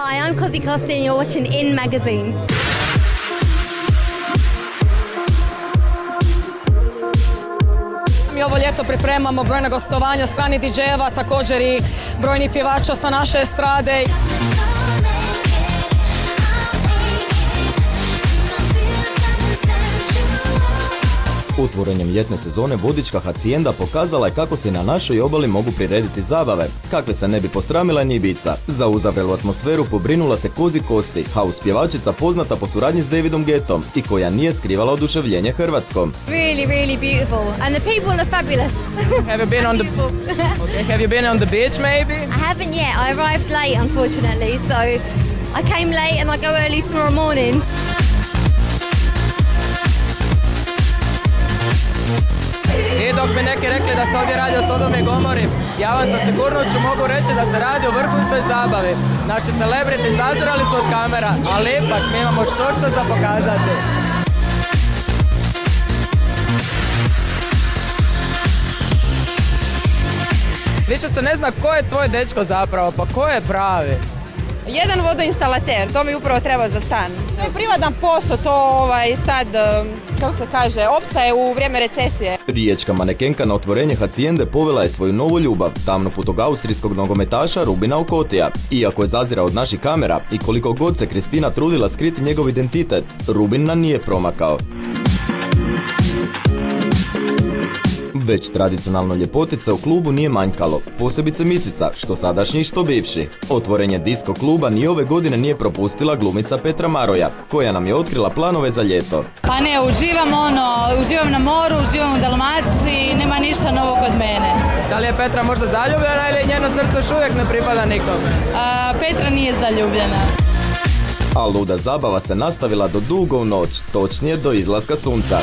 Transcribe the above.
Hi, I'm Cozy Costi and you're watching In Magazine. Mi ovo ljeto pripremamo brojna gostovanja stranih DJ-eva, također i brojnih pjevača sa naše estrade. Otvorenjem ljetne sezone vodička Hacijenda pokazala je kako se na našoj obali mogu prirediti zabave, kakve se ne bi posramila ni Ibiza. Za uzavrelu atmosferu pobrinula se Cozy Costi, house pjevačica poznata po suradnji s Davidom Guettom i koja nije skrivala oduševljenje Hrvatskom. Really, really beautiful. And the people are fabulous. Have you been on the Okay, have you been on the beach maybe? I haven't yet. I arrived late, unfortunately, so I came late and I go early tomorrow morning. I dok bi neki rekli da se ovdje radi o Sodomi i Gomori, ja vam sa sigurnošću mogu reći da se radi o vrhunskoj zabavi. Naši celebrity zazirali su od kamera, ali ipak mi imamo što za pokazati. Više se ne zna ko je tvoj dečko zapravo, pa ko je pravi? Jedan vodoinstalater, to mi upravo treba za stan. To je privadan posao, to sad, kako se kaže, opstaje u vrijeme recesije. Riječka manekenka na otvorenje Hacijende povela je svoju novu ljubav, tamnoputog austrijskog nogometaša Rubina Okotija. Iako je zazirao od naših kamera i koliko god se Kristina trudila skriti njegov identitet, Rubin nam nije promakao. Već tradicionalno ljepotice u klubu nije manjkalo, posebice misica, što sadašnji što bivši. Otvorenje disko kluba ni ove godine nije propustila glumica Petra Maroja, koja nam je otkrila planove za ljeto. Pa ne, uživam na moru, uživam u Dalmaciji, nema ništa novo kod mene. Da li je Petra možda zaljubljena ili njeno srce još uvijek ne pripada nikome? Petra nije zaljubljena. A luda zabava se nastavila do dugo u noć, točnije do izlaska sunca.